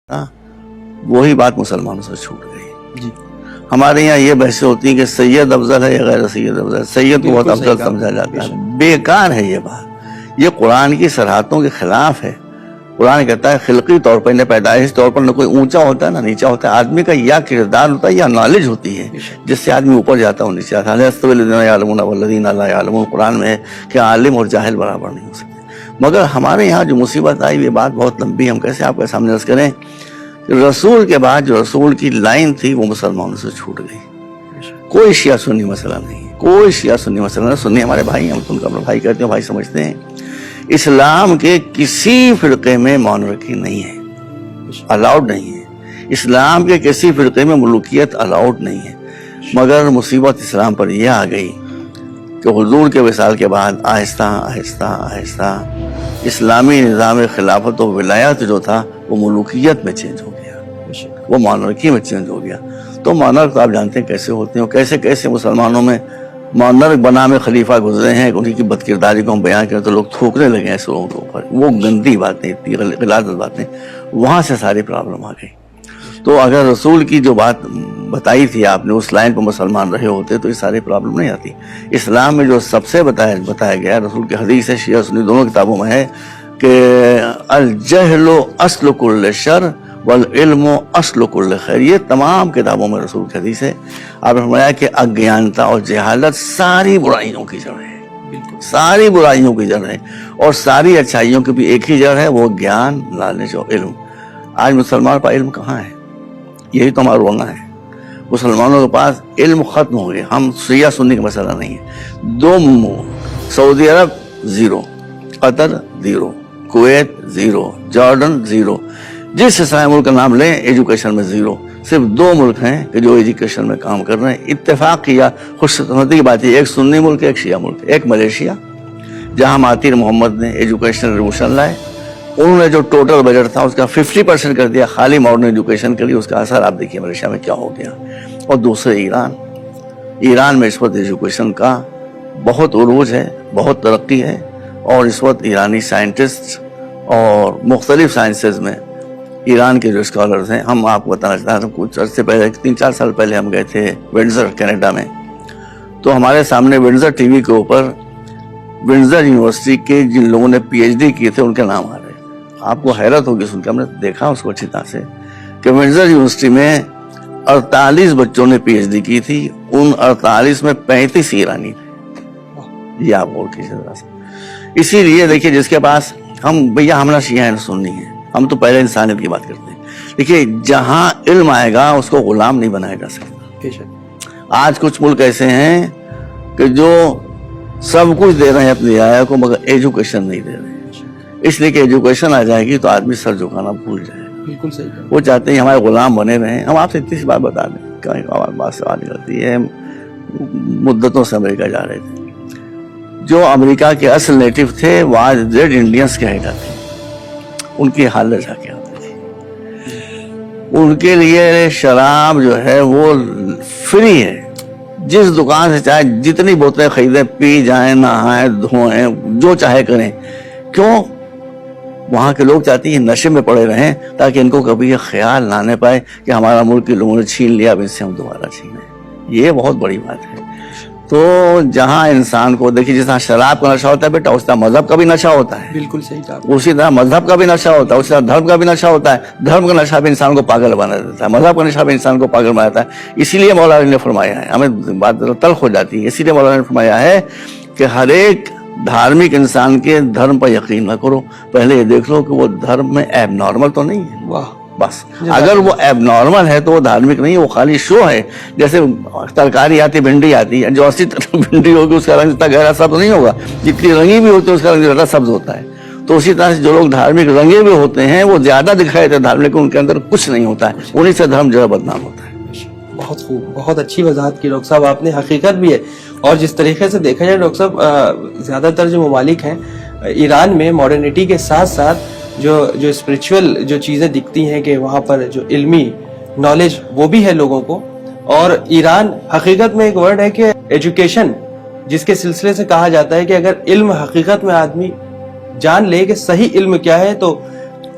وہی بات مسلمانوں سے چھوٹ گئی. جی ہمارے یہاں یہ بحثیں ہوتی ہیں کہ سید افضل ہے یا غیر سید افضل. سید کو بہت افضل سمجھا جاتا ہے. بیکار ہے یہ بات. یہ قرآن کی صراحتوں کے خلاف ہے. قرآن کہتا ہے خلقی طور پر پیدائش طور پر نہ کوئی اونچا ہوتا ہے نہ نیچا ہوتا ہے. آدمی کا یا کردار ہوتا ہے یا نالج ہوتی ہے جس سے آدمی اوپر جاتا ہے نیچے آتا ہے. قرآن میں ہے کہ عالم اور جاہل برابر نہیں ہو سکتے. مگر ہمارے یہاں جو مصیبت آئی یہ بات بہت لمبی. ہم کیسے آپ کے سامنے عرض کریں کہ رسول کے بعد جو رسول کی لائن تھی وہ مسلمانوں سے چھوٹ گئی. کوئی شیعہ سنی مسئلہ نہیں. کوئی شیعہ سنی مسئلہ نہیں. سنی ہمارے بھائی ہیں, ہم ان کو اپنا بھائی کہتے ہیں, بھائی سمجھتے ہیں. اسلام کے کسی فرقے میں مونارکی نہیں ہے, الاؤڈ نہیں ہے. اسلام کے کسی فرقے میں ملوکیت الاؤڈ نہیں ہے. مگر مصیبت اسلام پر یہ آ گئی کہ حضور کے وصال کے بعد آہستہ آہستہ آہستہ اسلامی نظام خلافت و ولایت جو تھا وہ ملوکیت میں چینج ہو گیا, وہ مونارکی میں چینج ہو گیا. تو مونارک تو آپ جانتے ہیں کیسے ہوتے ہیں, کیسے کیسے مسلمانوں میں مونارک بنا میں خلیفہ گزرے ہیں. انہیں کی بد کرداری کو ہم بیان کریں تو لوگ تھوکنے لگے ایسے لوگوں کے اوپر. وہ گندی باتیں, اتنی غلط باتیں, وہاں سے ساری پرابلم آ گئی. تو اگر رسول کی جو بات بتائی تھی آپ نے اس لائن پر مسلمان رہے ہوتے تو یہ ساری پرابلم نہیں آتی. اسلام میں جو سب سے بتایا گیا رسول کی حدیث ہے, شیعہ سنی دونوں کتابوں میں ہے کہ الجہل اصل کل شر والعلم اصل کل خیر. یہ تمام کتابوں میں رسول کی حدیث ہے. آپ نے فرمایا کہ اگیانتا اور جہالت ساری برائیوں کی جڑ ہے, ساری برائیوں کی جڑ ہے. اور ساری اچھائیوں کی بھی ایک ہی جڑ ہے, وہ گیان, نالج اور علم. آج مسلمان کا علم کہاں ہے؟ یہی تو ہمارا رونا ہے. مسلمانوں کے پاس علم ختم ہو گیا. ہم شیعہ سنی کا مسئلہ نہیں ہے. دو سعودی عرب زیرو, قطر زیرو, کویت زیرو, جارڈن زیرو. جس اسلامی ملک کا نام لیں ایجوکیشن میں زیرو. صرف دو ملک ہیں کہ جو ایجوکیشن میں کام کر رہے ہیں. اتفاق کیا, خوش قسمتی کی بات ہے, ایک سنی ملک ایک شیعہ ملک. ایک ملیشیا جہاں مہاتیر محمد نے ایجوکیشن ریولیوشن لائے, انہوں نے جو ٹوٹل بجٹ تھا اس کا 50% کر دیا خالی ماڈرن ایجوکیشن کے لیے. اس کا اثر آپ دیکھیے ملیشیا میں کیا ہو گیا. اور دوسرے ایران میں اس وقت ایجوکیشن کا بہت عروج ہے, بہت ترقی ہے. اور اس وقت ایرانی سائنٹسٹ اور مختلف سائنسز میں ایران کے جو اسکالرز ہیں, ہم آپ کو بتانا چاہتا ہوں کچھ عرصے پہلے 3-4 سال پہلے ہم گئے تھے ونڈزر کینیڈا میں. تو ہمارے سامنے ونڈزر ٹی وی کے اوپر ونڈزر یونیورسٹی کے جن لوگوں نے پی ایچ ڈی کیے تھے ان کے نام آ رہے. آپ کو حیرت ہوگی سن کے, ہم نے دیکھا اس کو اچھی طرح سے کہ ونڈزر یونیورسٹی میں 48 بچوں نے پی ایچ ڈی کی تھی. ان 48 میں 35 ایرانی تھے. یہ آپ غور کیجیے ذرا سے. اسی لیے دیکھیے جس کے پاس ہم بھیا ہمارا شیعہ ہے سنی ہے, ہم تو پہلے انسانیت کی بات کرتے ہیں. دیکھیے جہاں علم آئے گا اس کو غلام نہیں بنایا جا سکتا. آج کچھ ملک ایسے ہیں کہ جو سب کچھ دے رہے ہیں اپنی رعایا کو مگر ایجوکیشن نہیں دے رہے ہیں. اس لیے کہ ایجوکیشن آ جائے گی تو آدمی سر جھکانا بھول جائے. بالکل صحیح. وہ چاہتے ہیں ہمارے غلام بنے رہیں. ہم آپ سے اتنی سی بات بتا دیں کہ ہماری بات سے بات کرتی ہے. مدتوں سے امریکہ جا رہے تھے. جو امریکہ کے اصل نیٹو تھے وہ آج ریڈ انڈینز کے ہیڈر تھے. ان کی حالت جا کے آتی تھی. ان کے لیے شراب جو ہے وہ فری ہے. جس دکان سے چاہے جتنی بوتلیں خریدیں, پی جائیں, نہائیں, دھوئیں, جو چاہے کریں. کیوں؟ وہاں کے لوگ چاہتے ہیں نشے میں پڑے رہیں تاکہ ان کو کبھی یہ خیال نہ آنے پائے کہ ہمارا ملک کے لوگوں نے چھین لیا, اب ان سے ہم دوبارہ چھینیں. یہ بہت بڑی بات ہے. تو جہاں انسان کو دیکھیے جس طرح شراب کا نشہ ہوتا ہے بیٹا, اس طرح مذہب کا بھی نشہ ہوتا ہے. بالکل صحیح کہا. اسی طرح مذہب کا بھی نشہ ہوتا ہے, اسی طرح دھرم کا بھی نشہ ہوتا ہے. دھرم کا نشہ بھی انسان کو پاگل بنا دیتا ہے, مذہب کا نشہ بھی انسان کو پاگل بناتا ہے. اسی لیے مولا علی نے فرمایا ہے, ہمیں بات تلخ ہو جاتی ہے, اسی لیے مولا علی نے فرمایا ہے کہ ہر ایک دھارمک انسان کے دھرم پر یقین نہ کرو, پہلے یہ دیکھ لو کہ وہ دھرم میں ایب نارمل تو نہیں ہے. واہ بس, اگر وہ ایب نارمل ہے تو وہ دھارمک نہیں ہے, وہ خالی شو ہے. جیسے ترکاری آتی, بھنڈی آتی ہے, جو اصلی بھنڈی ہوگی اس کا رنگ اتنا گہرا سبز نہیں ہوگا, جتنی رنگی بھی ہوتی ہے اس کا رنگ زیادہ سبز ہوتا ہے. تو اسی طرح سے جو لوگ دھارمک رنگے بھی ہوتے ہیں وہ زیادہ دکھائی دیتے دھارمک, ان کے اندر کچھ نہیں ہوتا ہے. انہیں سے دھرم جو ہے بدنام ہوتا ہے. بہت خوب, بہت اچھی وضاحت کی ڈاکٹر صاحب آپ نے. حقیقت بھی ہے. اور جس طریقے سے دیکھا جائے ڈاکٹر صاحب, زیادہ تر جو ممالک ہیں ایران میں ماڈرنٹی کے ساتھ ساتھ جو اسپریچول جو چیزیں دکھتی ہیں کہ وہاں پر جو علمی نالج وہ بھی ہے لوگوں کو. اور ایران حقیقت میں ایک ورڈ ہے کہ ایجوکیشن, جس کے سلسلے سے کہا جاتا ہے کہ اگر علم حقیقت میں آدمی جان لے کہ صحیح علم کیا ہے تو